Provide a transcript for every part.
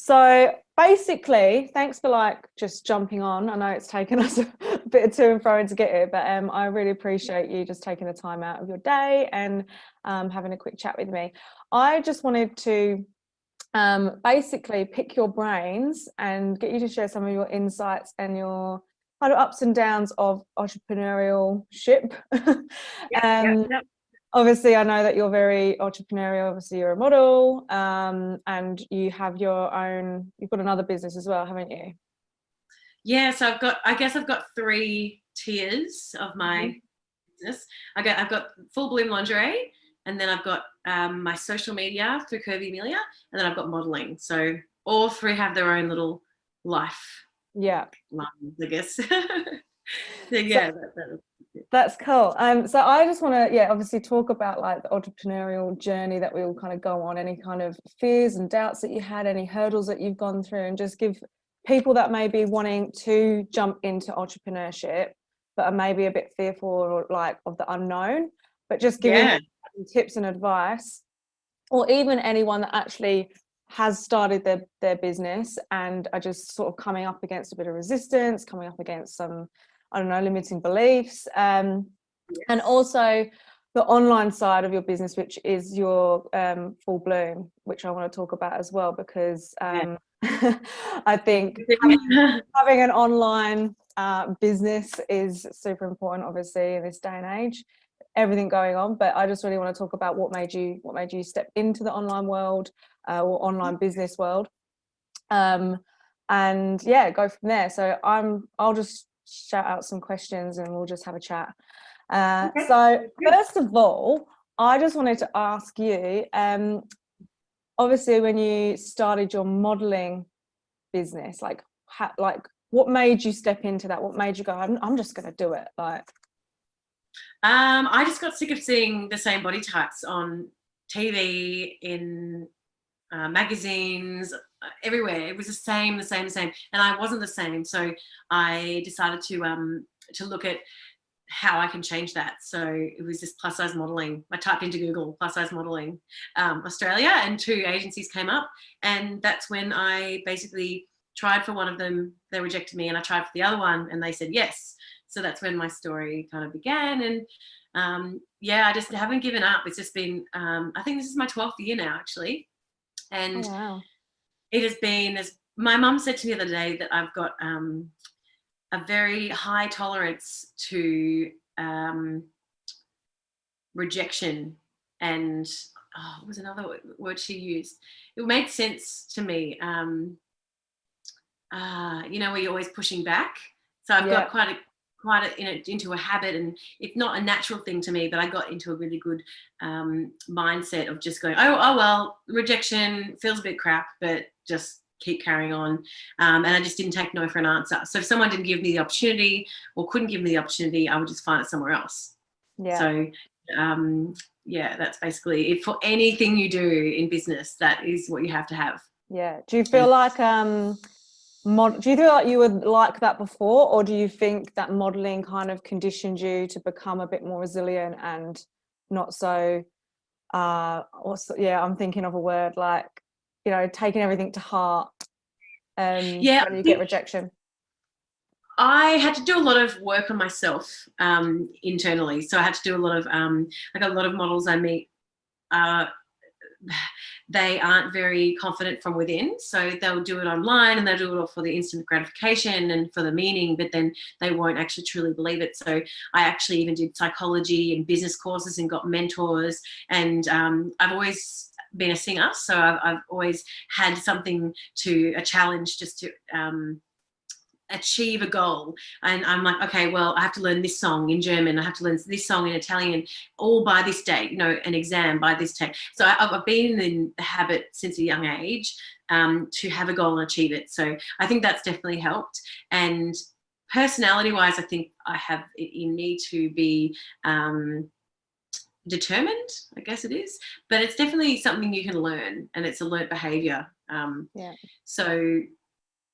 So basically, thanks for like just jumping on. I know it's taken us a bit of to and fro to get here, but I really appreciate you just taking the time out of your day and having a quick chat with me. I just wanted to basically pick your brains and get you to share some of your insights and your kind of ups and downs of entrepreneurship. Yep. Obviously, I know that you're very entrepreneurial. Obviously, you're a model, and you have your own. You've got another business as well, haven't you? Yeah, so I guess I've got three tiers of my business. I've got full bloom lingerie, and then I've got my social media through Curvy Amelia, and then I've got modeling. So all three have their own little life Yeah. lines, I guess. so So yeah, that's cool. So I just want to, obviously talk about like the entrepreneurial journey that we all kind of go on, any kind of fears and doubts that you had, any hurdles that you've gone through, and just give people that may be wanting to jump into entrepreneurship, but are maybe a bit fearful or like of the unknown, but just giving tips and advice, or even anyone that actually has started their business and are just sort of coming up against a bit of resistance, coming up against some, I don't know, limiting beliefs. And also the online side of your business, which is your full bloom, which I want to talk about as well, because I think having an online business is super important, obviously, in this day and age, everything going on. But I just really want to talk about what made you step into the online world, or online business world. And yeah, go from there. So I'll just shout out some questions and we'll just have a chat. So first of all, I just wanted to ask you, obviously when you started your modeling business, like what made you step into that? What made you go, I'm just going to do it? Like, I just got sick of seeing the same body types on TV, in magazines, everywhere. It was the same, and I wasn't the same. So I decided to look at how I can change that. So it was just plus size modeling. I typed into Google plus size modeling Australia, and 2 agencies came up, and that's when I basically tried for one of them. They rejected me, and I tried for the other one, and they said yes. So that's when my story kind of began. And I just haven't given up. It's just been, I think this is my 12th year now, actually. And it has been, as my mum said to me the other day, that I've got a very high tolerance to rejection. And what was another word she used? It made sense to me. Where you're always pushing back. So I've got quite into a habit, and it's not a natural thing to me, but I got into a really good mindset of just going, oh well, rejection feels a bit crap, but just keep carrying on. And I just didn't take no for an answer. So if someone didn't give me the opportunity or couldn't give me the opportunity, I would just find it somewhere else. So that's basically it. For anything you do in business, that is what you have to have. Do you feel like do you feel like you were like that before, or do you think that modeling kind of conditioned you to become a bit more resilient and not so I'm thinking of a word, like, taking everything to heart when you get rejection? I had to do a lot of work on myself internally. So I had to do a lot of like a lot of models I meet, they aren't very confident from within. So they'll do it online and they'll do it all for the instant gratification and for the meaning, but then they won't actually truly believe it. So I actually even did psychology and business courses and got mentors. And I've always been a singer. So I've always had something a challenge just to achieve a goal. And I'm like, okay, well, I have to learn this song in German, I have to learn this song in Italian, all by this date, an exam by this date. So I've been in the habit since a young age to have a goal and achieve it. So I think that's definitely helped. And personality wise, I think I have it in me to be determined, I guess it is, but it's definitely something you can learn, and it's a learnt behavior. So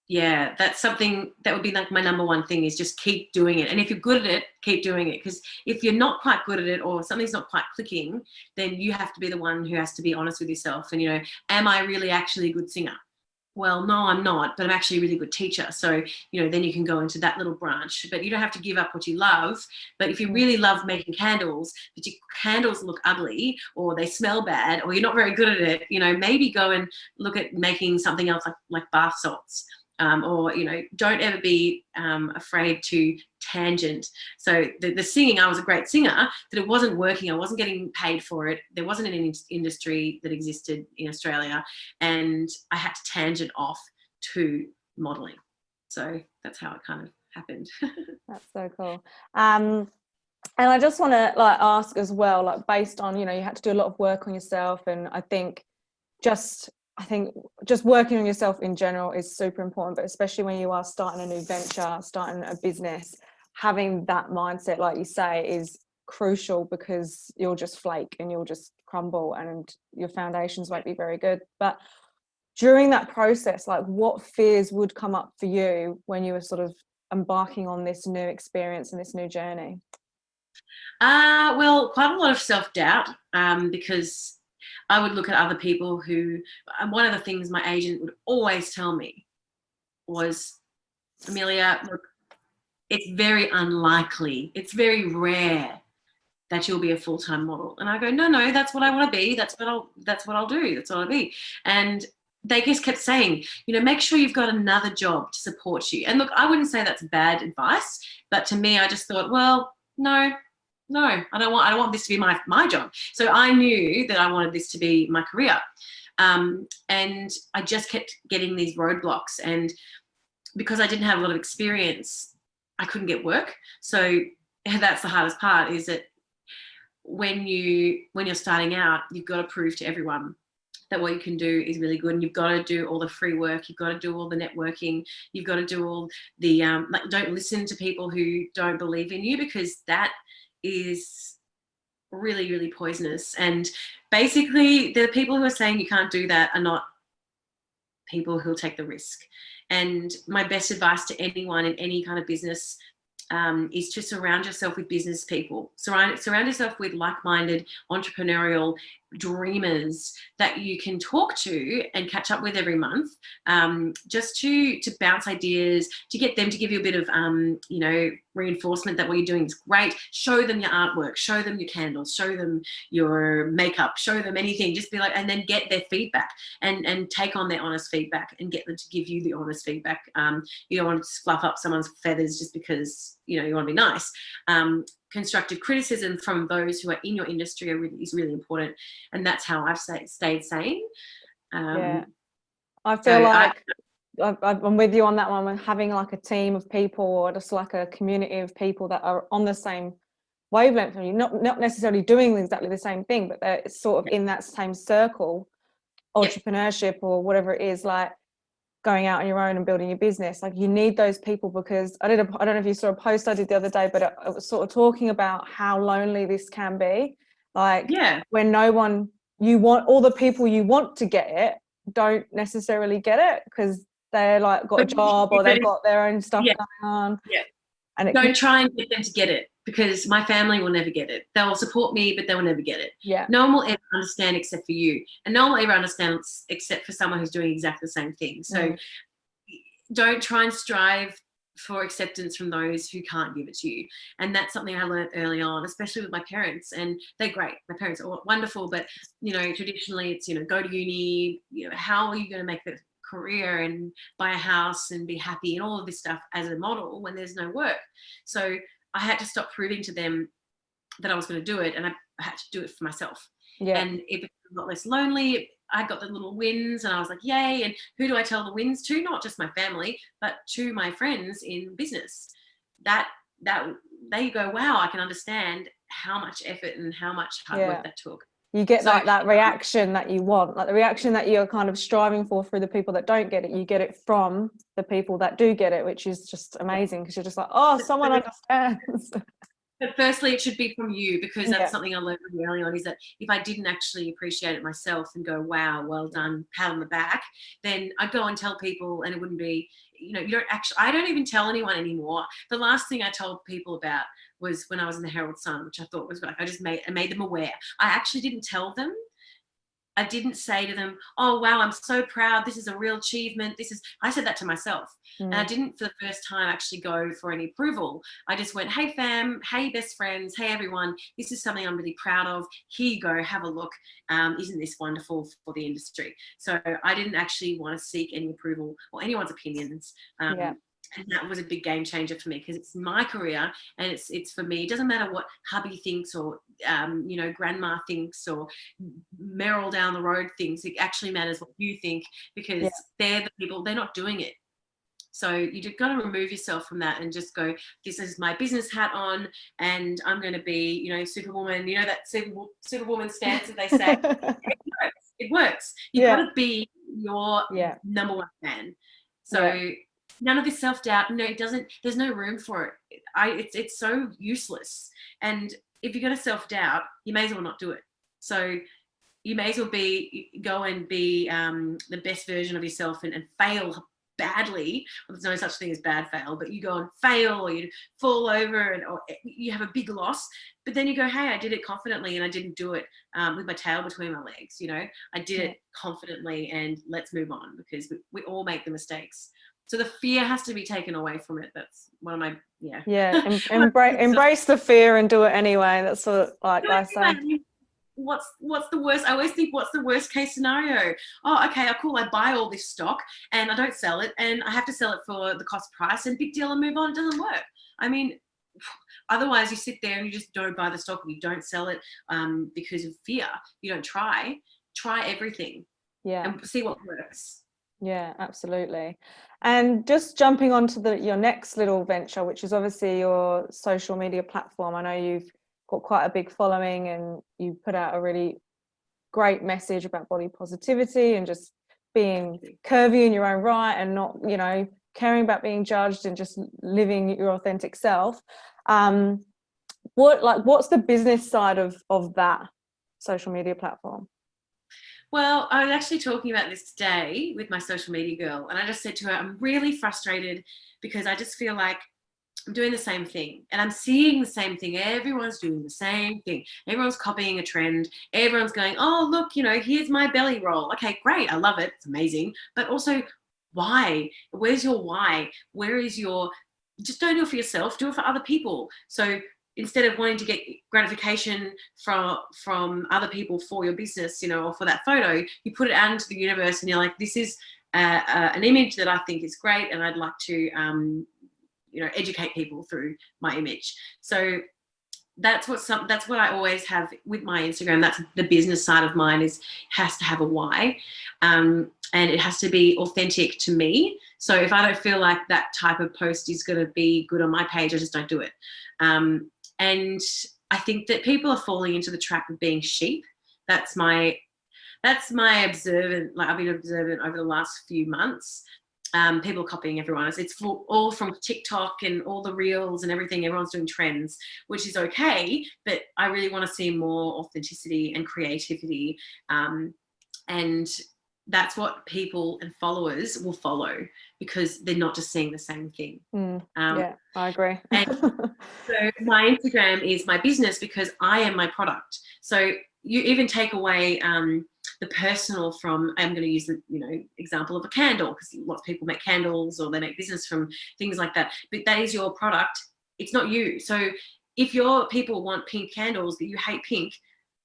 yeah, that's something that would be like my number one thing, is just keep doing it. And if you're good at it, keep doing it. Because if you're not quite good at it, or something's not quite clicking, then you have to be the one who has to be honest with yourself. And, am I really actually a good singer? well, no, I'm not, but I'm actually a really good teacher. So, then you can go into that little branch, but you don't have to give up what you love. But if you really love making candles, but your candles look ugly or they smell bad or you're not very good at it, maybe go and look at making something else like bath salts. Or don't ever be afraid to tangent. So the singing, I was a great singer, but it wasn't working. I wasn't getting paid for it. There wasn't an industry that existed in Australia, and I had to tangent off to modelling. So that's how it kind of happened. That's so cool. And I just want to ask as well, based on, you had to do a lot of work on yourself, and I think just working on yourself in general is super important, but especially when you are starting a new venture, starting a business, having that mindset, like you say, is crucial, because you'll just flake and you'll just crumble and your foundations won't be very good. But during that process, what fears would come up for you when you were sort of embarking on this new experience and this new journey? Well, quite a lot of self-doubt, because I would look at other people who, one of the things my agent would always tell me was, Amelia, look, it's very unlikely, it's very rare that you'll be a full-time model. And I go, no, that's what I want to be. That's what I'll do. That's what I'll be. And they just kept saying, make sure you've got another job to support you. And look, I wouldn't say that's bad advice, but to me, I just thought, well, no, I don't want this to be my job. So I knew that I wanted this to be my career. And I just kept getting these roadblocks. And because I didn't have a lot of experience, I couldn't get work. So that's the hardest part, is that when you're starting out, you've got to prove to everyone that what you can do is really good, and you've got to do all the free work, you've got to do all the networking, you've got to do all the don't listen to people who don't believe in you, because that is really, really poisonous. And basically the people who are saying you can't do that are not people who'll take the risk. And my best advice to anyone in any kind of business is to surround yourself with business people. Surround yourself with like-minded, entrepreneurial dreamers that you can talk to and catch up with every month, just to bounce ideas, to get them to give you a bit of reinforcement that what you're doing is great. Show them your artwork, show them your candles, show them your makeup, show them anything. Just be and then get their feedback and take on their honest feedback and get them to give you the honest feedback. You don't want to fluff up someone's feathers just because you want to be nice. Constructive criticism from those who are in your industry is really important, and that's how I've stayed sane. Yeah, I feel I'm with you on that one. Having a team of people, or just a community of people that are on the same wavelength from you, not necessarily doing exactly the same thing, but they're sort of in that same circle, entrepreneurship or whatever it is, going out on your own and building your business. You need those people, because I don't know if you saw a post I did the other day, but it was sort of talking about how lonely this can be. When no one, you want, all the people you want to get it don't necessarily get it, because they're got a job or they've got their own stuff going on. And don't try and get them to get it, because my family will never get it. They'll support me, but they will never get it. No one will ever understand except for you, and no one will ever understand except for someone who's doing exactly the same thing. So don't try and strive for acceptance from those who can't give it to you. And that's something I learned early on, especially with my parents. And they're great. My parents are wonderful, but traditionally it's go to uni. How are you going to make the career and buy a house and be happy and all of this stuff as a model when there's no work? So I had to stop proving to them that I was going to do it, and I had to do it for myself. And it became a lot less lonely. I got the little wins and I was like, yay. And who do I tell the wins to? Not just my family, but to my friends in business. That they go, wow, I can understand how much effort and how much hard work that took. You get that reaction that you want, the reaction that you're kind of striving for through the people that don't get it. You get it from the people that do get it, which is just amazing, because you're just oh, someone understands. But firstly, it should be from you, because that's something I learned really early on, is that if I didn't actually appreciate it myself and go, wow, well done, pat on the back, then I'd go and tell people, and it wouldn't be, I don't even tell anyone anymore. The last thing I told people about was when I was in the Herald Sun, which I thought was I made them aware. I actually didn't tell them I didn't say to them, oh, wow, I'm so proud. This is a real achievement. I said that to myself. And I didn't for the first time actually go for any approval. I just went, hey, fam, hey, best friends, hey, everyone, this is something I'm really proud of. Here you go, have a look. Isn't this wonderful for the industry? So I didn't actually want to seek any approval or anyone's opinions. And that was a big game changer for me, because it's my career and it's for me. It doesn't matter what hubby thinks or, grandma thinks or Meryl down the road thinks. It actually matters what you think, because they're the people, they're not doing it. So you've got to remove yourself from that and just go, this is my business hat on and I'm going to be, Superwoman, that Superwoman stance that they say. It works. You've got to be your number one fan. So none of this self-doubt, no, it doesn't, there's no room for it. It's so useless. And if you're going to self-doubt, you may as well not do it. So you may as well go and be the best version of yourself and fail badly. Well, there's no such thing as bad fail, but you go and fail, or you fall over, or you have a big loss, but then you go, hey, I did it confidently and I didn't do it with my tail between my legs. I did it confidently, and let's move on, because we all make the mistakes. So the fear has to be taken away from it. That's one of my embrace the fear and do it anyway. That's what I say. What's the worst? I always think, what's the worst case scenario? Oh, okay, cool. I buy all this stock and I don't sell it, and I have to sell it for the cost price, and big deal, and move on. It doesn't work. I mean, otherwise you sit there and you just don't buy the stock, and you don't sell it because of fear. You don't try everything, and see what works. Yeah, absolutely. And just jumping onto your next little venture, which is obviously your social media platform. I know you've got quite a big following, and you put out a really great message about body positivity and just being curvy in your own right, and not, caring about being judged, and just living your authentic self. What's the business side of that social media platform? Well, I was actually talking about this today with my social media girl, and I just said to her, I'm really frustrated because I just feel like I'm doing the same thing, and I'm seeing the same thing. Everyone's doing the same thing. Everyone's copying a trend. Everyone's going, oh, look, here's my belly roll. Okay, great. I love it. It's amazing. But also, why? Where's your why? Where is your, just don't do it for yourself. Do it for other people. So instead of wanting to get gratification from other people for your business, or for that photo, you put it out into the universe, and you're like, this is an image that I think is great, and I'd like to, educate people through my image. So that's what I always have with my Instagram. That's the business side of mine, has to have a why, and it has to be authentic to me. So if I don't feel like that type of post is going to be good on my page, I just don't do it. And I think that people are falling into the trap of being sheep. That's my observant. Like, I've been observant over the last few months. People copying everyone. It's all from TikTok and all the reels and everything. Everyone's doing trends, which is okay, but I really want to see more authenticity and creativity, and that's what people and followers will follow, because they're not just seeing the same thing. I agree. And so my Instagram is my business, because I am my product. So you even take away the personal from, I'm going to use the example of a candle, because lots of people make candles or they make business from things like that, but that is your product. It's not you. So if your people want pink candles, but you hate pink,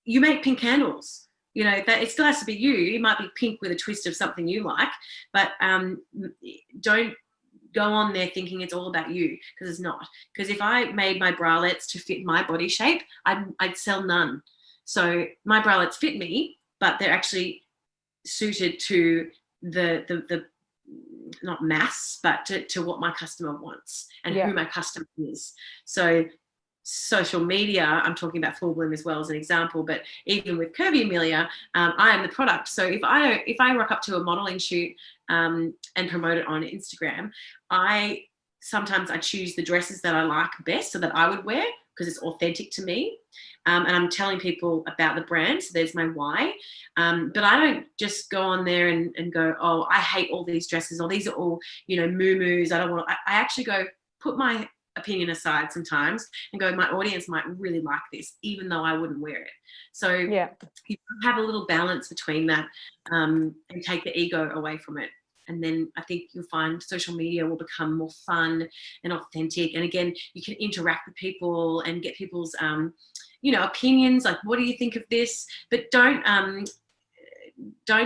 you make pink candles. That it still has to be you. It might be pink with a twist of something you like, but don't go on there thinking it's all about you, because it's not. Because if I made my bralettes to fit my body shape, I'd sell none. So my bralettes fit me, but they're actually suited to the not mass, but to what my customer wants and who my customer is. So social media, I'm talking about Full Bloom as well as an example, but even with Curvy Amelia, I am the product. So if I rock up to a modeling shoot and promote it on Instagram, sometimes I choose the dresses that I like best, so that I would wear, because it's authentic to me. And I'm telling people about the brand, so there's my why. But I don't just go on there and go, oh, I hate all these dresses, or these are all, moo-moos. I don't want to. I actually go, put my opinion aside sometimes and go, my audience might really like this, even though I wouldn't wear it. So Yeah. you have a little balance between that, and take the ego away from it. And then I think you'll find social media will become more fun and authentic. And again, you can interact with people and get people's, opinions. Like, what do you think of this? But don't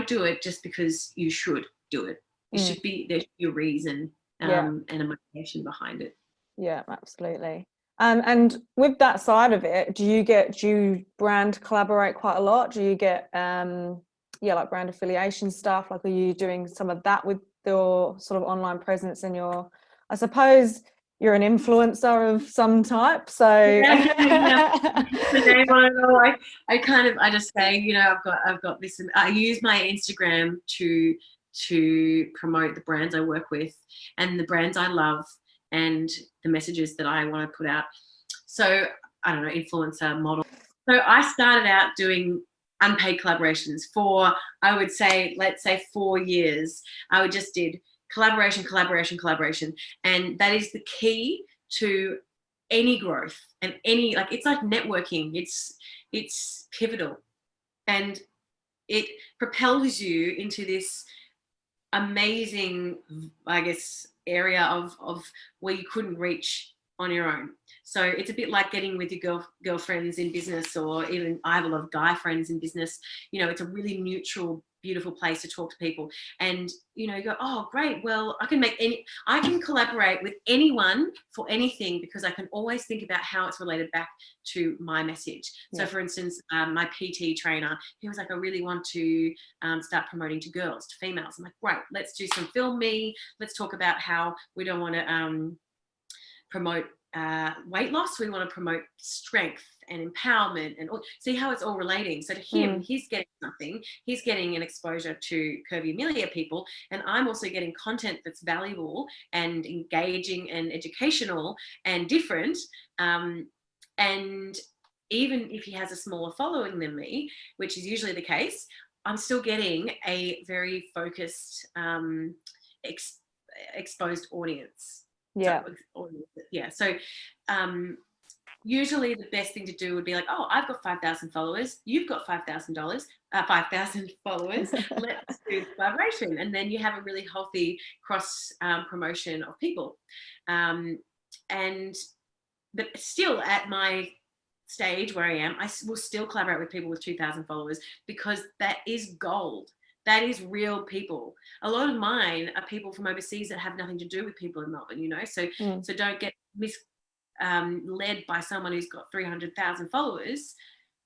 do it just because you should do it. There should be a reason and a motivation behind it. Yeah, absolutely. And with that side of it, do you brand collaborate quite a lot? Do you get like brand affiliation stuff? Like, are you doing some of that with your sort of online presence and I suppose you're an influencer of some type, so the name on it all. I just say, I've got this, and I use my Instagram to promote the brands I work with and the brands I love and the messages that I want to put out. So I don't know, influencer model. So I started out doing unpaid collaborations for, I would say, let's say 4 years. I just did collaboration. And that is the key to any growth and it's like networking. It's pivotal, and it propels you into this amazing, I guess, area of where you couldn't reach on your own. So it's a bit like getting with your girlfriends in business, or even I have a lot of guy friends in business. It's a really neutral, beautiful place to talk to people. And, you go, oh, great. Well, I can collaborate with anyone for anything, because I can always think about how it's related back to my message. Yeah. So for instance, my PT trainer, he was like, I really want to start promoting to girls, to females. I'm like, great, let's do some film me. Let's talk about how we don't want to promote weight loss. We want to promote strength and empowerment, and see how it's all relating. So to him, he's getting something. He's getting an exposure to curvy Amelia people, and I'm also getting content that's valuable and engaging and educational and different. And even if he has a smaller following than me, which is usually the case, I'm still getting a very focused, exposed audience. So usually the best thing to do would be like, oh, I've got 5,000 followers, you've got 5,000 followers, let's do collaboration. And then you have a really healthy cross promotion of people. But still, at my stage where I am, I will still collaborate with people with 2,000 followers, because that is gold. That is real people. A lot of mine are people from overseas that have nothing to do with people in Melbourne, So don't get led by someone who's got 300,000 followers,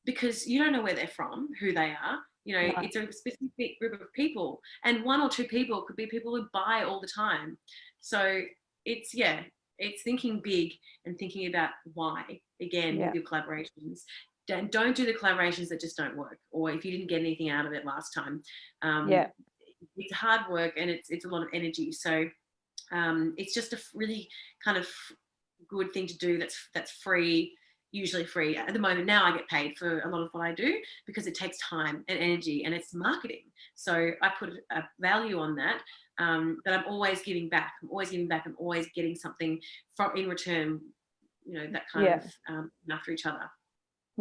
because you don't know where they're from, who they are. It's a specific group of people, and 1 or 2 people could be people who buy all the time. So it's thinking big and thinking about why, again, with your collaborations. Don't do the collaborations that just don't work, or if you didn't get anything out of it last time. It's hard work, and it's a lot of energy. So it's just a really kind of good thing to do that's free, usually free. At the moment now, I get paid for a lot of what I do, because it takes time and energy, and it's marketing. So I put a value on that, but I'm always giving back. I'm always getting something in return, that kind of after each other.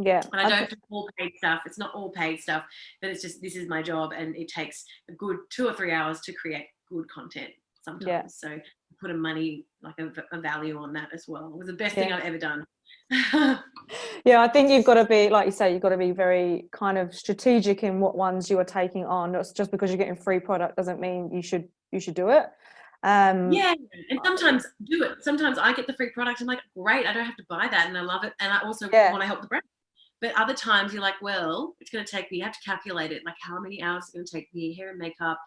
Yeah. And I don't do all paid stuff. It's not all paid stuff, but it's just, this is my job, and it takes a good 2 or 3 hours to create good content sometimes. Yeah. So put a value on that as well. It was the best thing I've ever done. Yeah, I think you've got to be, like you say, you've got to be very kind of strategic in what ones you are taking on. Just because you're getting free product doesn't mean you should do it. And sometimes do it. Sometimes I get the free product. I'm like, great, I don't have to buy that, and I love it, and I also want to help the brand. But other times you're like, well, it's going to take me, you have to calculate it, like how many hours it's going to take me, hair and makeup,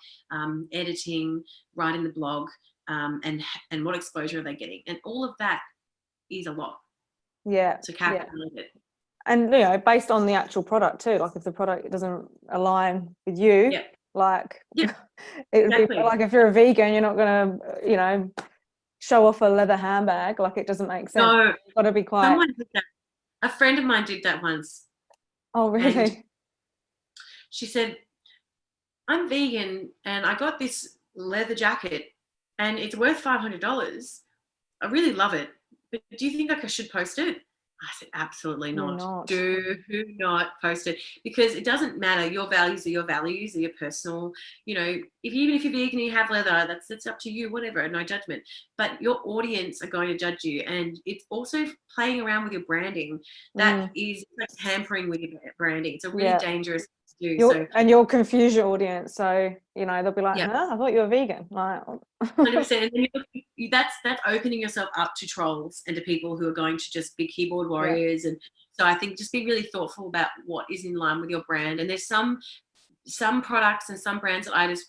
editing, writing the blog, and what exposure are they getting? And all of that is a lot. Yeah. To calculate it. And, based on the actual product too, like if the product doesn't align with you, it would be like, if you're a vegan, you're not going to, show off a leather handbag. Like, it doesn't make sense. No. You've got to be quite... Someone did that. A friend of mine did that once. Oh, really? And she said, I'm vegan and I got this leather jacket and it's worth $500. I really love it, but do you think I should post it? I said, absolutely not. Do not post it, because it doesn't matter. Your values are your values, are your personal, even if you're vegan and you have leather, that's up to you, whatever, no judgment. But your audience are going to judge you. And it's also playing around with your branding. That is like tampering with your branding. It's a really dangerous thing to do. And you'll confuse your audience. So, they'll be like, huh, I thought you were vegan. Like, 100%. And then that's opening yourself up to trolls and to people who are going to just be keyboard warriors. And so I think just be really thoughtful about what is in line with your brand. And there's some products and some brands that I just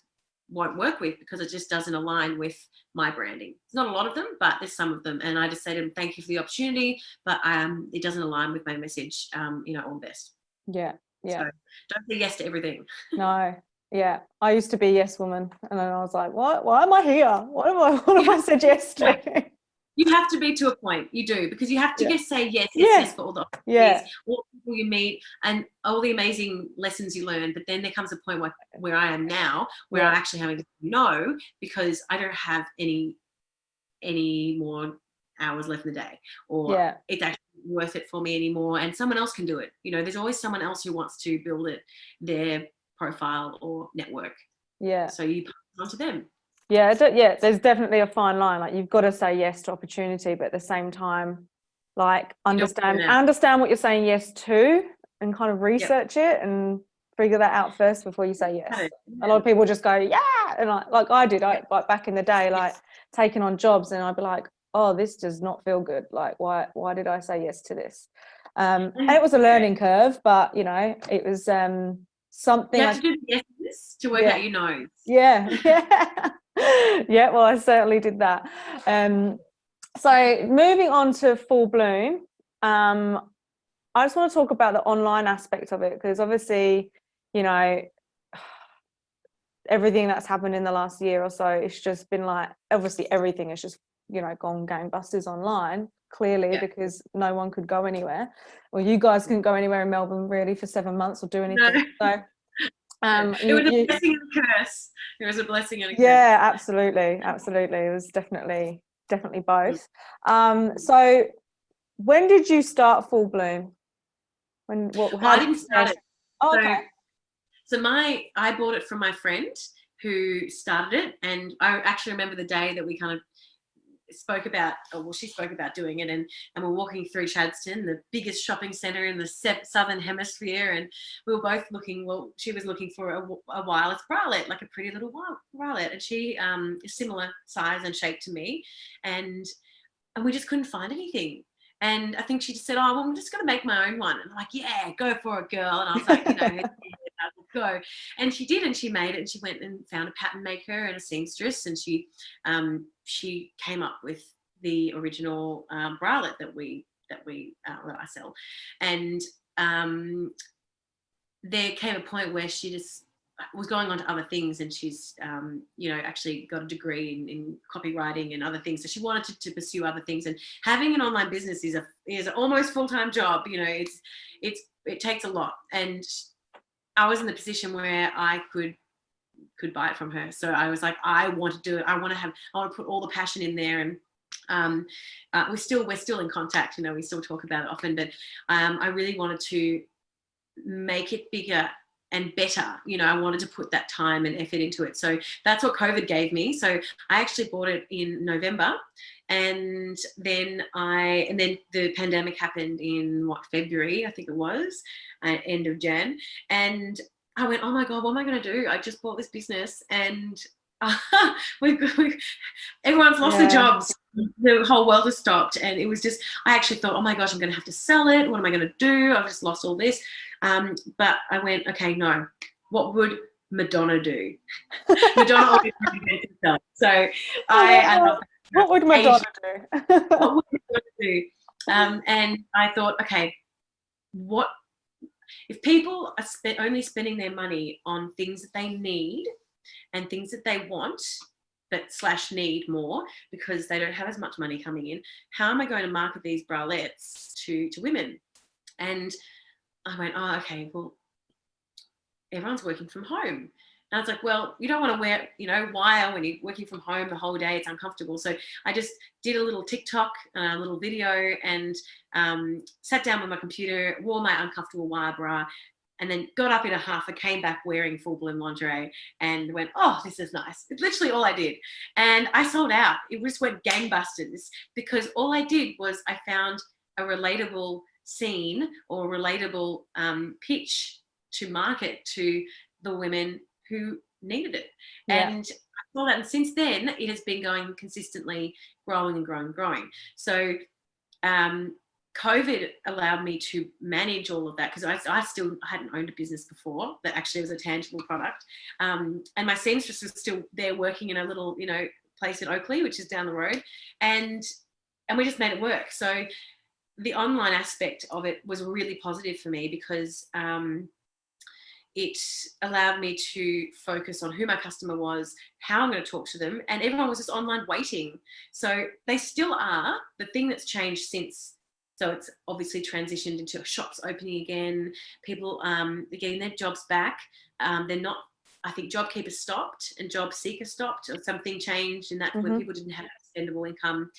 won't work with because it just doesn't align with my branding. It's not a lot of them, but there's some of them. And I just say to them, thank you for the opportunity, but it doesn't align with my message. All the best. Yeah. So don't say yes to everything. No. Yeah, I used to be a yes woman, and then I was like, "What? Why am I here? What am I suggesting?" You have to be to a point. You do, because you have to just say yes for all the opportunities, all the people you meet, and all the amazing lessons you learn. But then there comes a point where I am now, where I'm actually having to say no, because I don't have any more hours left in the day, or it's actually worth it for me anymore, and someone else can do it. There's always someone else who wants to build their profile or network. So you pass it on to them. There's definitely a fine line. Like, you've got to say yes to opportunity, but at the same time, like, understand what you're saying yes to, and kind of research it and figure that out first before you say yes. A lot of people just go and like I did. Like back in the day, like taking on jobs, and I'd be like, oh, this does not feel good. Like, why did I say yes to this? And it was a learning curve, but it was something. You have to do the yeses to work out your no's. Well, I certainly did that. So moving on to Full Bloom, I just want to talk about the online aspect of it, because obviously, everything that's happened in the last year or so, it's just been like, obviously everything is just gone gangbusters online, clearly, because no one could go anywhere. Well, you guys couldn't go anywhere in Melbourne really for 7 months or do anything. So it was a blessing and a curse. It was a blessing and a curse. Yeah, absolutely. It was definitely both. So when did you start Full Bloom? I didn't start it. Oh, okay. So I bought it from my friend who started it, and I actually remember the day that we kind of she spoke about doing it, and we're walking through Chadstone, the biggest shopping centre in the southern hemisphere, and we were both looking. Well, she was looking for a wireless bralette, like a pretty little bralette, and she is similar size and shape to me, and we just couldn't find anything. And I think she just said, "Oh, well, I'm just going to make my own one." And I'm like, "Yeah, go for it, girl." And I was like, go. And she did, and she made it, and she went and found a pattern maker and a seamstress, and she came up with the original bralette that I sell. And there came a point where she just was going on to other things, and she's actually got a degree in copywriting and other things, so she wanted to pursue other things. And having an online business is an almost full-time job. It takes a lot, and I was in the position where I could buy it from her. So I was like, I want to do it. I want to put all the passion in there. And we're still in contact. We still talk about it often. But I really wanted to make it bigger and better. I wanted to put that time and effort into it. So that's what COVID gave me. So I actually bought it in November. And then the pandemic happened in February, I think it was, end of Jan. And I went, oh my God, what am I going to do? I just bought this business, and everyone's lost their jobs. The whole world has stopped. And it was just, I actually thought, oh my gosh, I'm going to have to sell it. What am I going to do? I've just lost all this. But I went, okay, no, what would Madonna do? Madonna always did herself. So I love that. What would Madonna do? What would Madonna do? And I thought, okay, what if people are only spending their money on things that they need and things that they want, but / need more because they don't have as much money coming in? How am I going to market these bralettes to women? And I went, oh, okay, well, everyone's working from home. And I was like, well, you don't want to wear, wire when you're working from home the whole day. It's uncomfortable. So I just did a little TikTok, a little video, and sat down with my computer, wore my uncomfortable wire bra, and then got up in a huff and came back wearing full bloom lingerie and went, oh, this is nice. It's literally all I did. And I sold out. It just went gangbusters because all I did was I found a relatable scene or relatable pitch to market to the women who needed it. Yeah. And I saw that. And since then, it has been going consistently, growing and growing and growing. So COVID allowed me to manage all of that because I still hadn't owned a business before that actually was a tangible product. And my seamstress was still there working in a little, place in Oakley, which is down the road. And we just made it work. So the online aspect of it was really positive for me because it allowed me to focus on who my customer was, how I'm going to talk to them, and everyone was just online waiting. So they still are. The thing that's changed since, so it's obviously transitioned into shops opening again. People are getting their jobs back. They're not, I think JobKeeper stopped and Job Seeker stopped, or something changed in that when people didn't have expendable income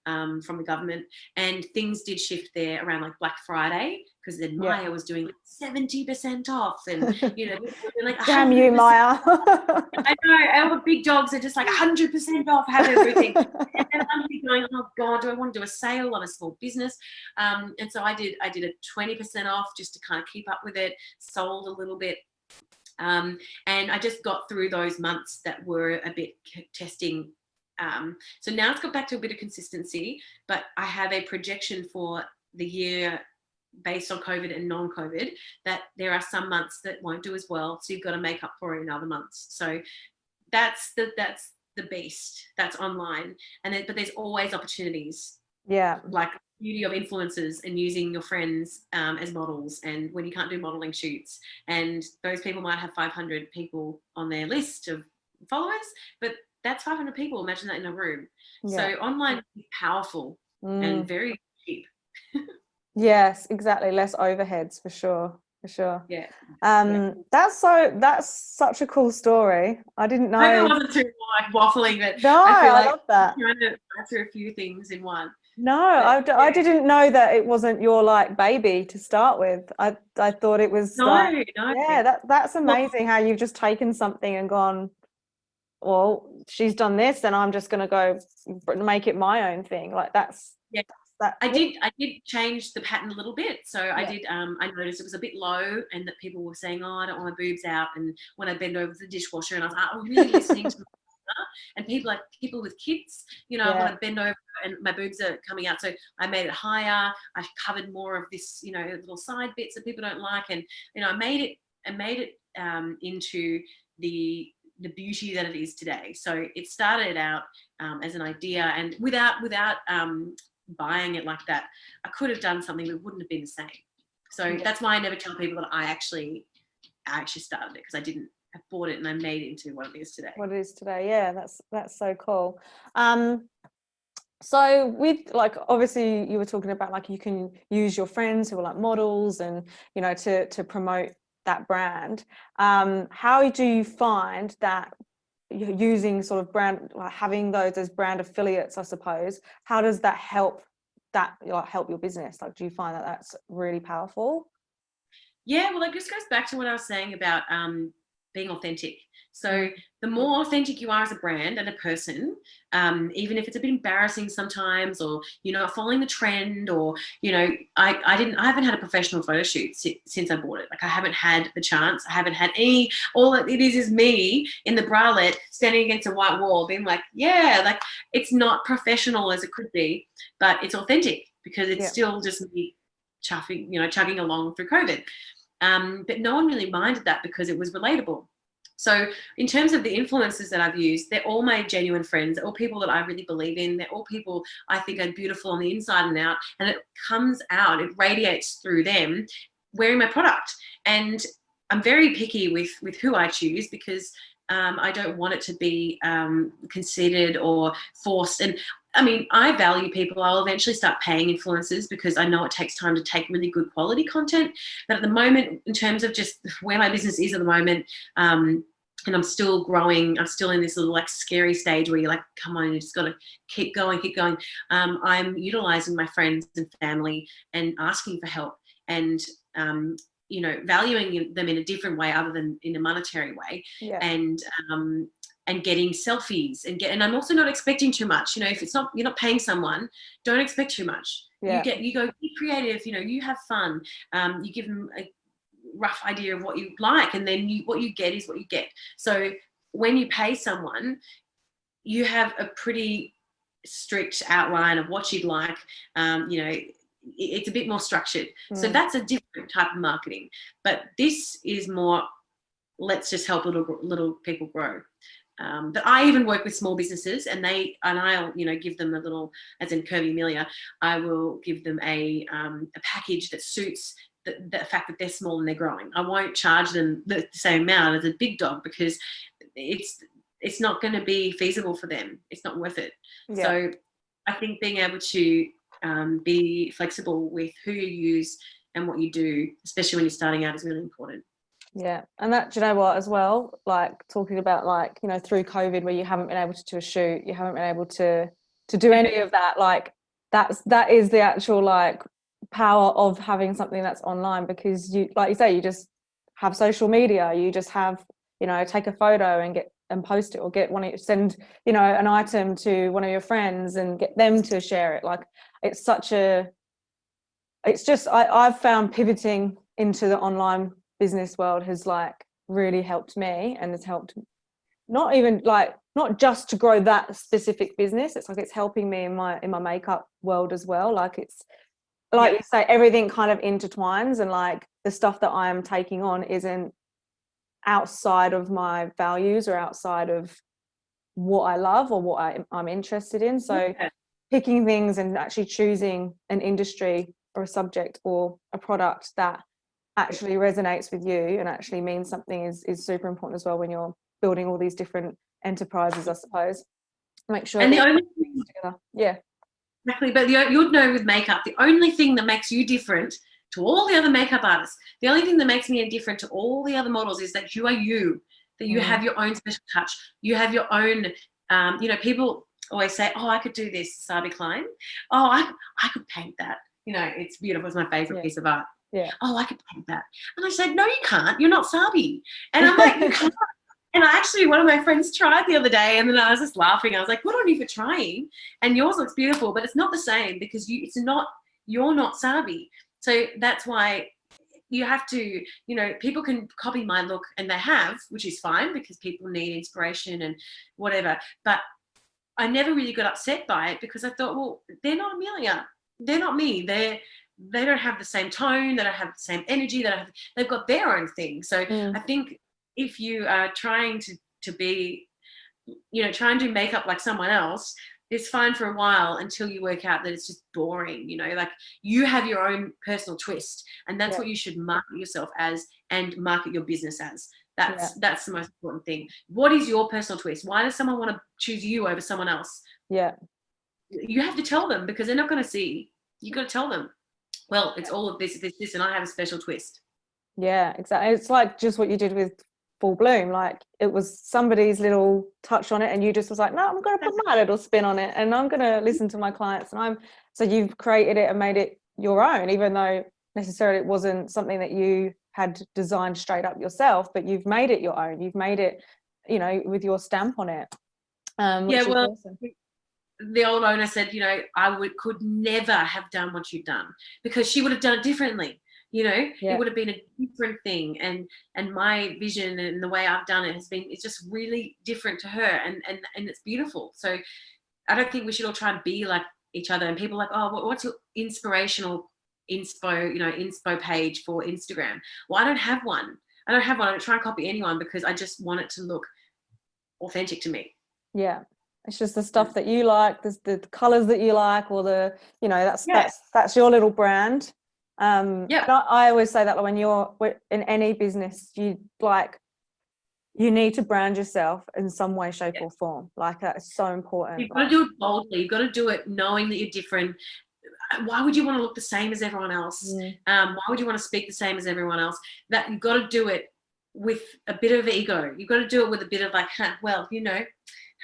from the government, and things did shift there around like Black Friday because then Maya was doing 70% off, and like damn you, Maya. I know our big dogs are just like 100% off, have everything, and I'm going, oh god, do I want to do a sale on a small business? And so I did a 20% off just to kind of keep up with it, sold a little bit. And I just got through those months that were a bit testing. So now it's got back to a bit of consistency, but I have a projection for the year based on COVID and non-COVID that there are some months that won't do as well. So you've got to make up for it in other months. So that's the beast. That's online. But there's always opportunities. Yeah. Like beauty of influencers and using your friends as models, and when you can't do modeling shoots, and those people might have 500 people on their list of followers, but that's 500 people. Imagine that in a room. Yeah. So online is powerful and very cheap. Yes, exactly. Less overheads for sure. Yeah. That's such a cool story. I didn't know. I hope it wasn't too waffling, but no, I love that. I'm trying to answer a few things in one. No, I didn't know that it wasn't your like baby to start with. I thought it was. No. Yeah, that's amazing how you've just taken something and gone, well, she's done this, then I'm just going to go make it my own thing. Like that's. Yeah. I did change the pattern a little bit. So I did, I noticed it was a bit low and that people were saying, oh, I don't want my boobs out. And when I bend over the dishwasher, and I was like, I'm really listening to and people with kids, I want to bend over and my boobs are coming out. So I made it higher. I covered more of this, little side bits that people don't like. And, I made it into the beauty that it is today. So it started out as an idea, and without buying it like that, I could have done something that wouldn't have been the same. So that's why I never tell people that I actually started it, because I bought it and I made it into what it is today. Yeah, that's so cool. So with like, obviously you were talking about like you can use your friends who are like models and to promote that brand. How do you find that using sort of brand, like having those as brand affiliates, I suppose, how does that help your business? Like, do you find that that's really powerful? Yeah, well, it just goes back to what I was saying about being authentic. So the more authentic you are as a brand and a person, even if it's a bit embarrassing sometimes, or following the trend, or I haven't had a professional photo shoot since I bought it. Like, I haven't had the chance. I haven't had any. All it is me in the bralette standing against a white wall, being like, like, it's not professional as it could be, but it's authentic because it's still just me chugging along through COVID. But no one really minded that because it was relatable. So in terms of the influencers that I've used, they're all my genuine friends. They're all people that I really believe in. They're all people I think are beautiful on the inside and out. And it comes out, it radiates through them wearing my product. And I'm very picky with who I choose because I don't want it to be conceited or forced. And I mean, I value people. I'll eventually start paying influencers because I know it takes time to take really good quality content. But at the moment, in terms of just where my business is at the moment, and I'm still growing. I'm still in this little like scary stage where you're like, come on, you just got to keep going, keep going. I'm utilizing my friends and family and asking for help, and you know, valuing them in a different way other than in a monetary way. Yeah. And getting selfies and I'm also not expecting too much. You know, if it's not, you're not paying someone, don't expect too much. Yeah. You go, be creative, you know, you have fun. You give them a rough idea of what you like, and then what you get is what you get. So when you pay someone, you have a pretty strict outline of what you'd like. You know, it's a bit more structured. So that's a different type of marketing. But this is more, let's just help little people grow. But I even work with small businesses, and I'll, you know, give them a little, as in Curvy Amelia, I will give them a package that suits the fact that they're small and they're growing. I won't charge them the same amount as a big dog, because it's not going to be feasible for them. It's not worth it. Yeah. So I think being able to be flexible with who you use and what you do, especially when you're starting out, is really important. Yeah. And that, do you know what, as well, like talking about, like, you know, through COVID, where you haven't been able to do a shoot, you haven't been able to do any of that, like that is the actual like power of having something that's online, because you, like you say, you just have social media, you just have, you know, take a photo and post it, or send, you know, an item to one of your friends and get them to share it. Like, it's just I've found pivoting into the online business world has like really helped me, and has helped not just to grow that specific business. It's like it's helping me in my makeup world as well. Like, it's like you say, everything kind of intertwines, and like the stuff that I am taking on isn't outside of my values or outside of what I love or what I'm interested in. So picking things and actually choosing an industry or a subject or a product that actually resonates with you and actually means something is super important as well when you're building all these different enterprises, I suppose. Make sure. And the only thing, together. Yeah. Exactly, but you'd know with makeup, the only thing that makes you different to all the other makeup artists, the only thing that makes me different to all the other models, is that you are you, that you have your own special touch. You have your own, you know, people always say, oh, I could do this, Sabi Klein. Oh, I could paint that. You know, it's beautiful. It's my favorite piece of art. Yeah. Oh, I could paint that. And I said, no, you can't. You're not Sabi. And I'm like, you can't. And one of my friends tried the other day, and then I was just laughing. I was like, good on you for trying. And yours looks beautiful, but it's not the same, because you're not Sabi. So that's why you have to, you know, people can copy my look, and they have, which is fine, because people need inspiration and whatever. But I never really got upset by it, because I thought, well, they're not Amelia. They're not me. They don't have the same tone. They don't have the same energy. They've got their own thing. So I think if you are trying to be, you know, try and do makeup like someone else, it's fine for a while until you work out that it's just boring. You know, like, you have your own personal twist, and that's what you should market yourself as and market your business as. That's the most important thing. What is your personal twist? Why does someone want to choose you over someone else? Yeah. You have to tell them, because they're not going to see. You got to tell them, well, it's all of this, and I have a special twist. Yeah, exactly. It's like just what you did with Full Bloom. Like, it was somebody's little touch on it, and you just was like, no, I'm going to put my little spin on it, and I'm going to listen to my clients. And so you've created it and made it your own, even though necessarily it wasn't something that you had designed straight up yourself, but you've made it your own. You've made it, you know, with your stamp on it. Which is awesome. The old owner said, you know, could never have done what you've done, because she would have done it differently. You know, it would have been a different thing, and my vision and the way I've done it it's just really different to her, and it's beautiful. So I don't think we should all try and be like each other. And people are like, oh, what's your inspirational inspo page for Instagram? Well, I don't have one. I don't try and copy anyone, because I just want it to look authentic to me. Yeah. It's just the stuff that you like, the colors that you like, or the, you know, that's your little brand. I always say that when you're in any business, you need to brand yourself in some way, shape or form. Like, that's so important. You've got to do it boldly. You've got to do it knowing that you're different. Why would you want to look the same as everyone else? Why would you want to speak the same as everyone else? That you've got to do it with a bit of ego. You've got to do it with a bit of like, well, you know,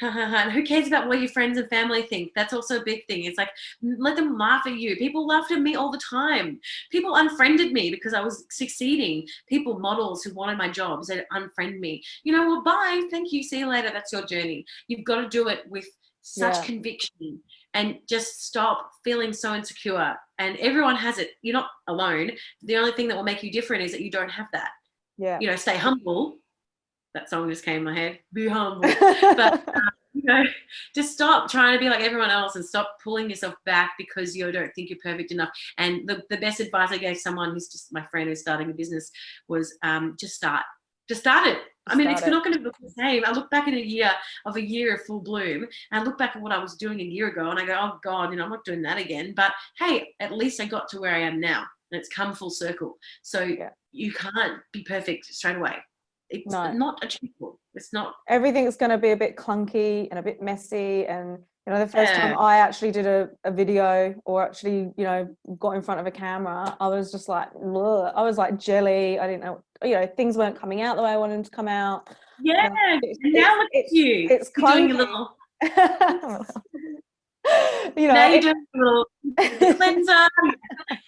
and who cares about what your friends and family think? That's also a big thing. It's like, let them laugh at you. People laughed at me all the time. People unfriended me because I was succeeding. People, models who wanted my jobs, they unfriend me. You know, well, bye, thank you, see you later. That's your journey. You've got to do it with such conviction and just stop feeling so insecure. And everyone has it. You're not alone. The only thing that will make you different is that you don't have that. Yeah. You know, stay humble. That song just came in my head. Be humble. But, you know, just stop trying to be like everyone else and stop pulling yourself back because you don't think you're perfect enough. And the best advice I gave someone who's just my friend who's starting a business was just start. Just start it. I mean, it's not going to look the same. I look back in a year of full bloom, and I look back at what I was doing a year ago, and I go, oh, God, you know, I'm not doing that again. But, hey, at least I got to where I am now, and it's come full circle. So you can't be perfect straight away. It's not achievable. It's not. Everything's going to be a bit clunky and a bit messy. And, you know, the first time I actually did a video or actually, you know, got in front of a camera, I was just like, ugh. I was like jelly. I didn't know, you know, things weren't coming out the way I wanted them to come out. Yeah. And now look at you. It's you're doing a little. You know, now you're doing a little cleanser.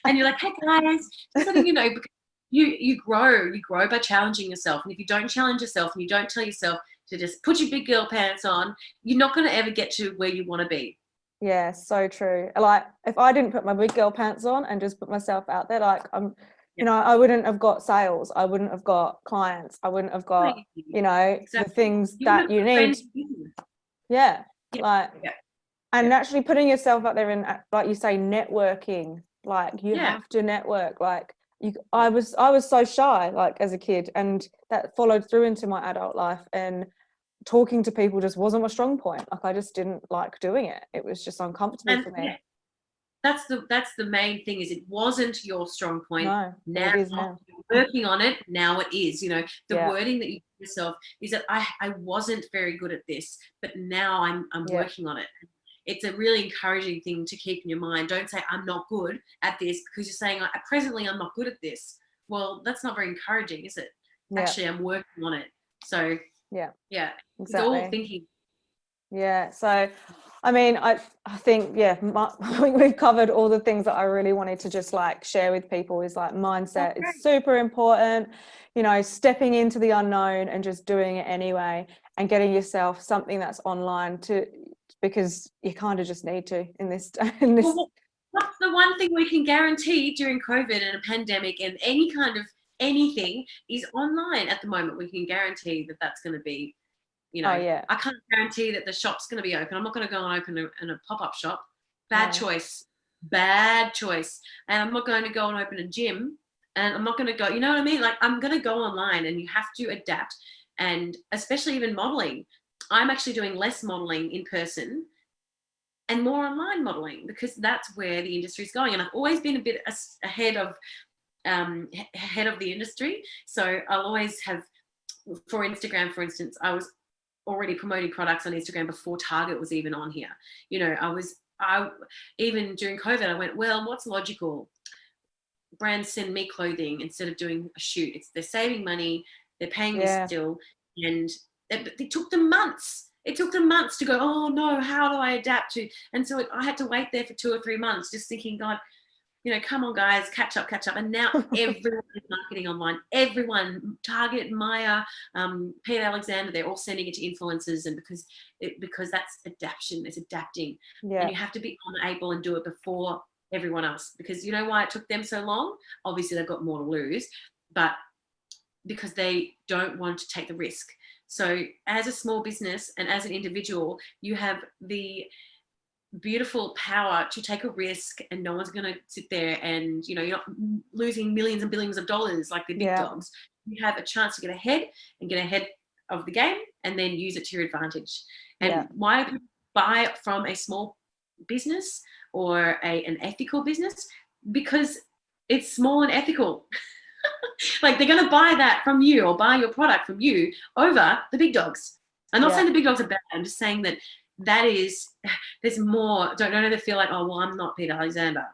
And you're like, hey, guys, just letting you know, because you grow by challenging yourself. And if you don't challenge yourself and you don't tell yourself to just put your big girl pants on, you're not going to ever get to where you want to be. Yeah, so true. Like, if I didn't put my big girl pants on and just put myself out there, like, you know, I wouldn't have got sales. I wouldn't have got clients. I wouldn't have got, you know, the things that you need. Yeah. Like, and actually putting yourself out there and, like you say, networking. Like, you have to network. Like, I was so shy, like, as a kid, and that followed through into my adult life. And talking to people just wasn't my strong point. Like, I just didn't like doing it. It was just uncomfortable for me. That's the main thing, is it wasn't your strong point. No, now it is now. You're working on it. Now it is. You know, the wording that you give yourself is that I wasn't very good at this, but now I'm working on it. It's a really encouraging thing to keep in your mind. Don't say I'm not good at this, because you're saying presently I'm not good at this. Well, that's not very encouraging, is it? Actually, I'm working on it. So exactly. It's all thinking. Yeah. So, I mean, I think, I think we've covered all the things that I really wanted to just like share with people. Is like mindset is super important, you know, stepping into the unknown and just doing it anyway, and getting yourself something that's online because you kind of just need to in this. Well, what's the one thing we can guarantee during COVID and a pandemic and any kind of anything is online at the moment? We can guarantee that that's going to be, you know, I can't guarantee that the shop's going to be open. I'm not going to go and open a pop-up shop. Bad choice. And I'm not going to go and open a gym, and I'm not going to go, you know what I mean? Like, I'm going to go online, and you have to adapt. And especially even modeling, I'm actually doing less modeling in person and more online modeling, because that's where the industry is going. And I've always been a bit ahead of the industry. So I'll always have, for Instagram, for instance, I was already promoting products on Instagram before Target was even on here. You know, I even during COVID, I went, well, what's logical? Brands send me clothing instead of doing a shoot. They're saving money, they're paying me still, and it took them months. It took them months to go, oh no, how do I adapt to? And so I had to wait there for 2 or 3 months, just thinking, God, you know, come on, guys, catch up. And now everyone is marketing online. Everyone, Target, Maya, Peter Alexander, they're all sending it to influencers, and because that's adaptation. It's adapting, and you have to be able and do it before everyone else. Because you know why it took them so long? Obviously, they've got more to lose, but because they don't want to take the risk. So as a small business and as an individual, you have the beautiful power to take a risk, and no one's going to sit there and, you know, you're not losing millions and billions of dollars like the big dogs. You have a chance to get ahead of the game, and then use it to your advantage. And why buy from a small business or an ethical business? Because it's small and ethical. Like, they're going to buy that from you, or buy your product from you over the big dogs. I'm not saying the big dogs are bad. I'm just saying that there's more. Don't ever feel like, oh, well, I'm not Peter Alexander.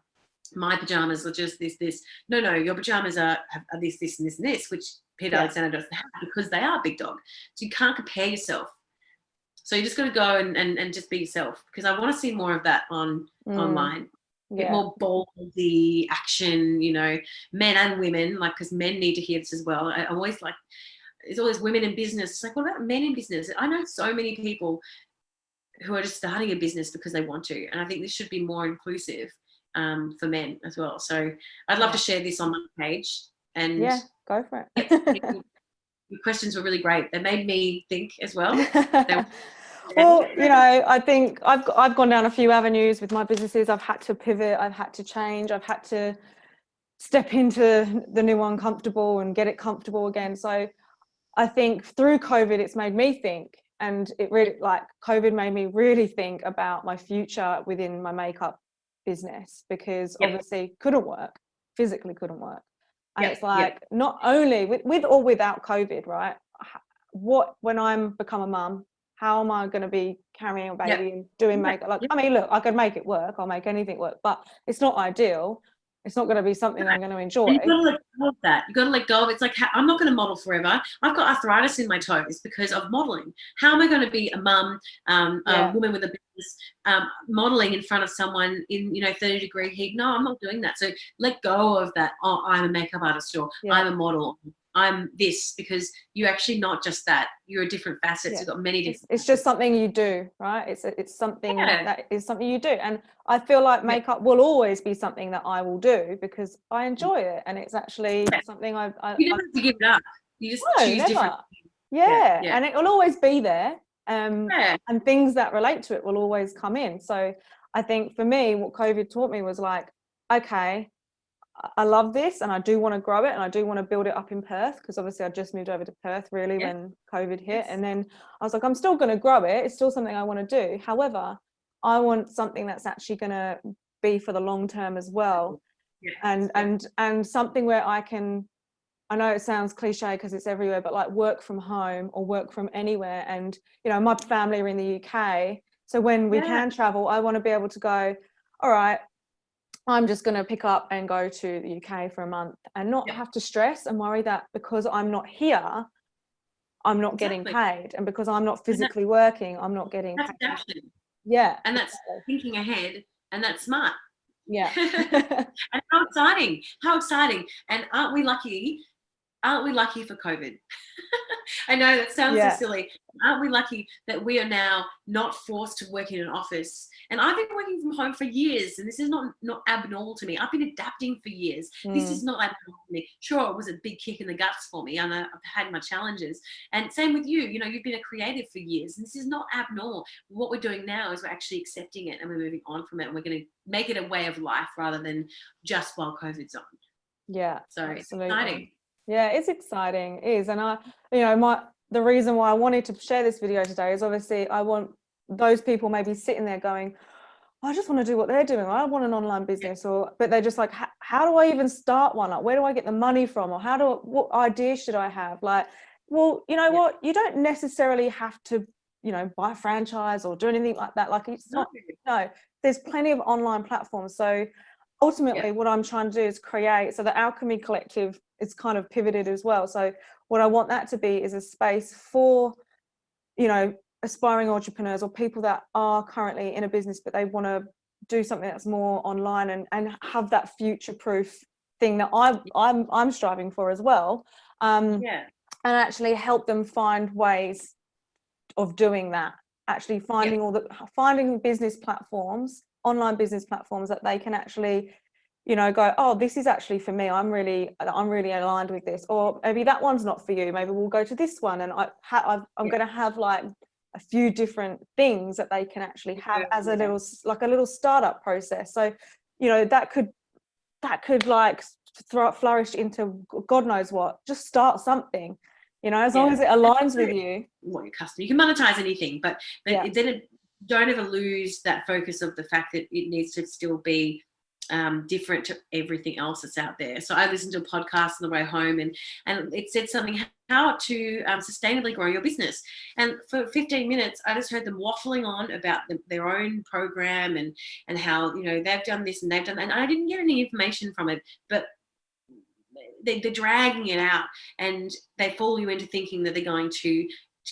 My pajamas are just this. No, your pajamas are this, and this, and this, which Peter Alexander doesn't have, because they are big dog. So you can't compare yourself. So you just got to go and just be yourself, because I want to see more of that online. Get more ballsy action, you know, men and women, like, because men need to hear this as well. I always like, there's always women in business. It's like, what about men in business? I know so many people who are just starting a business because they want to, and I think this should be more inclusive for men as well. So I'd love to share this on my page. And go for it. Your questions were really great. They made me think as well. Well, you know, I think I've gone down a few avenues with my businesses. I've had to pivot. I've had to change. I've had to step into the new uncomfortable and get it comfortable again. So I think through COVID, it's made me think, and it really, like, COVID made me really think about my future within my makeup business, because obviously physically couldn't work. And it's like, not only with or without COVID, right? When I'm become a mum, how am I going to be carrying a baby and doing makeup? Like, I mean, look, I could make it work. I'll make anything work, but it's not ideal. It's not going to be something I'm going to enjoy. You've got to let go of that. You've got to let go of it. It's like, I'm not going to model forever. I've got arthritis in my toes because of modeling. How am I going to be a mum, a woman with a business, modeling in front of someone in, 30-degree heat? No, I'm not doing that. So let go of that. Oh, I'm a makeup artist, or I'm a model. I'm this, because you're actually not just that. You're a different facets. You've got many different. It's just something you do, right? It's something that is something you do, and I feel like makeup will always be something that I will do because I enjoy it, and it's actually something I you don't have to give it up. You just choose different. And it will always be there, and things that relate to it will always come in. So I think for me, what COVID taught me was like, okay, I love this and I do want to grow it and I do want to build it up in Perth, because obviously I just moved over to Perth really when COVID hit. And then I was like, I'm still going to grow it. It's still something I want to do. However, I want something that's actually going to be for the long term as well. And something where I know it sounds cliche because it's everywhere, but like work from home or work from anywhere. And, my family are in the UK. So when we can travel, I want to be able to go, all right, I'm just going to pick up and go to the UK for a month and not have to stress and worry that because I'm not here, I'm not getting paid. And because I'm not physically working, I'm not getting paid. Adaptation. Yeah. And that's thinking ahead, and that's smart. Yeah. And how exciting. And aren't we lucky for COVID? I know that sounds so silly. Aren't we lucky that we are now not forced to work in an office? And I've been working from home for years, and this is not abnormal to me. I've been adapting for years. This is not abnormal to me. Sure, it was a big kick in the guts for me, and I've had my challenges. And same with you. You've been a creative for years, and this is not abnormal. What we're doing now is we're actually accepting it, and we're moving on from it, and we're going to make it a way of life rather than just while COVID's on. Yeah. So absolutely. It's exciting. Yeah, it's exciting. It is. And the reason why I wanted to share this video today is obviously I want those people maybe sitting there going, I just want to do what they're doing. I want an online business, but they're just like, how do I even start one? Like, where do I get the money from? Or what idea should I have? Like, well, you know what? You don't necessarily have to, buy a franchise or do anything like that. Like, it's not, there's plenty of online platforms. So ultimately what I'm trying to do is create, so the Alkymi Collective is kind of pivoted as well. So what I want that to be is a space for, aspiring entrepreneurs or people that are currently in a business, but they want to do something that's more online and have that future-proof thing that I'm striving for as well. And actually help them find ways of doing that. Actually finding business platforms, online business platforms that they can actually, go, oh, this is actually for me. I'm really aligned with this. Or maybe that one's not for you. Maybe we'll go to this one. And I'm going to have like a few different things that they can actually have as a little startup process. So, that could like flourish into God knows what. Just start something, as long as it aligns with you. What your customer, you can monetize anything, but then don't ever lose that focus of the fact that it needs to still be different to everything else that's out there. So I listened to a podcast on the way home, and it said something, how to sustainably grow your business. And for 15 minutes, I just heard them waffling on about their own program and how, they've done this and they've done that. And I didn't get any information from it, but they're dragging it out, and they fool you into thinking that they're going to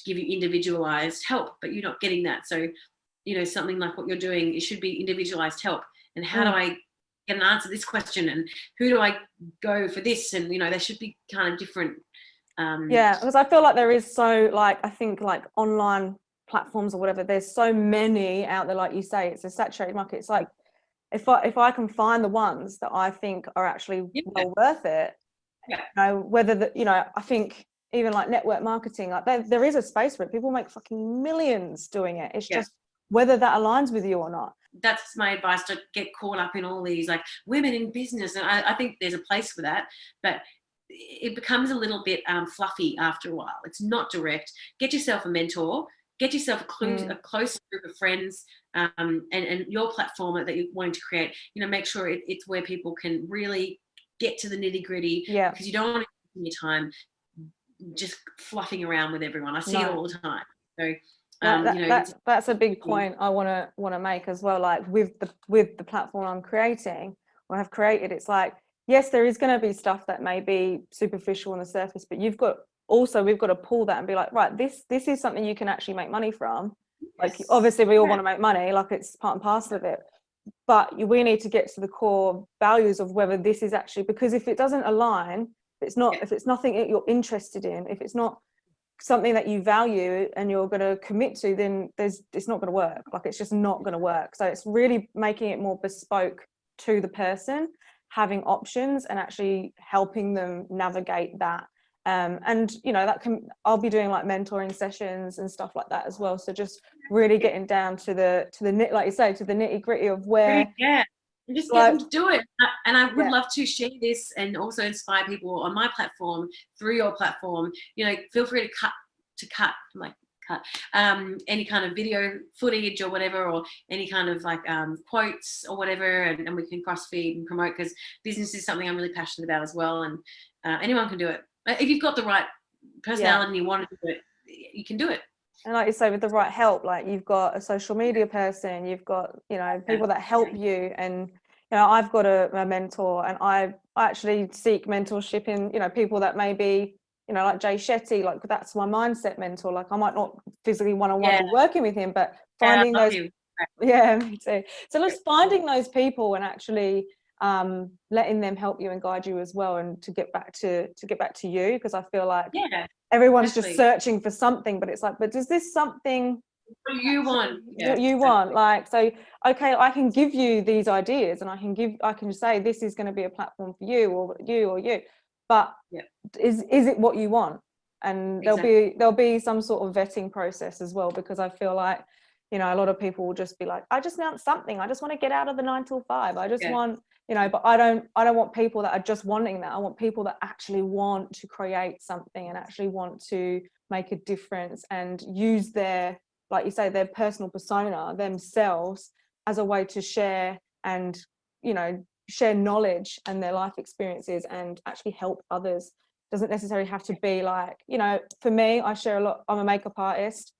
give you individualized help, but you're not getting that. So, you know, something like what you're doing, it should be individualized help. And how do I get an answer to this question? And who do I go for this? And, you know, there should be kind of different. Yeah, because I feel like there is so, like, I think like online platforms or whatever, there's so many out there, like you say, it's a saturated market. It's like, if I can find the ones that I think are actually well worth it, you know, whether you know, I think even like network marketing, like there is a space for it. People make fucking millions doing it. It's just whether that aligns with you or not. That's my advice, to get caught up in all these like women in business. And I think there's a place for that, but it becomes a little bit fluffy after a while. It's not direct. Get yourself a mentor, get yourself a close group of friends, and your platform that you're wanting to create, you know, make sure it's where people can really get to the nitty gritty, because you don't want to spend your time just fluffing around with everyone. I see it all the time. So you know, that's a big point I want to make as well. Like with the platform I'm creating or have created, it's like, yes, there is going to be stuff that may be superficial on the surface, but we've got to pull that and be like, right, this is something you can actually make money from. Like, obviously we all want to make money, like it's part and parcel of it, but we need to get to the core values of whether this is actually, because if it doesn't align, if it's nothing that you're interested in, if it's not something that you value and you're going to commit to, then it's not going to work. Like, it's just not going to work. So it's really making it more bespoke to the person, having options and actually helping them navigate that. And you know, I'll be doing like mentoring sessions and stuff like that as well. So just really getting down to the like you say, to the nitty gritty of where and just get them to do it. And I would love to share this and also inspire people on my platform, through your platform. You know, feel free to cut any kind of video footage or whatever, or any kind of like quotes or whatever, and we can cross feed and promote, because business is something I'm really passionate about as well. And anyone can do it. If you've got the right personality and you want to do it, you can do it. And like you say, with the right help, like you've got a social media person, you've got, you know, people that help you. And, you know, I've got a mentor, and I actually seek mentorship in, you know, people that may be, you know, like Jay Shetty, like that's my mindset mentor. Like I might not physically one-on-one be working with him, but finding those, me too. So just finding those people and actually letting them help you and guide you as well, and to get back to you, because I feel like everyone's just searching for something, but it's like, but does this something what do you want? What you want? Like, so okay, I can give you these ideas, and I can say this is going to be a platform for you or you, but is it what you want? And there'll be some sort of vetting process as well, because I feel like, you know, a lot of people will just be like, I just want something, I just want to get out of the 9 to 5, I just want, you know, but I don't want people that are just wanting that. I want people that actually want to create something and actually want to make a difference and use their, like you say, their personal persona themselves as a way to share and, you know, share knowledge and their life experiences and actually help others. Doesn't necessarily have to be like, you know, for me, I share a lot. I'm a makeup artist.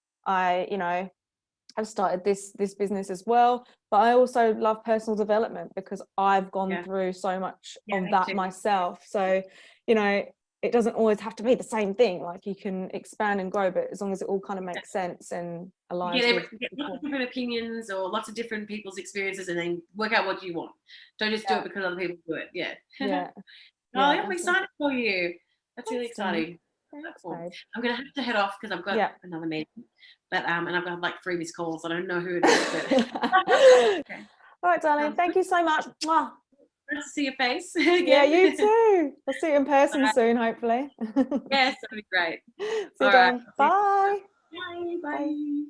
I've started this business as well, but I also love personal development because I've gone through so much of that myself. So, you know, it doesn't always have to be the same thing. Like, you can expand and grow, but as long as it all kind of makes sense and aligns. Get lots of different opinions or lots of different people's experiences, and then work out what you want. Don't just do it because other people do it. I'm excited for you. That's really exciting. I'm gonna have to head off because I've got another meeting, but and I've got like 3 missed calls. I don't know who it is. But... All right, darling. Thank you so much. Nice to see your face. Yeah, you too. I'll see you in person soon, hopefully. Yes, that'll be great. See you, darling. Bye. Bye.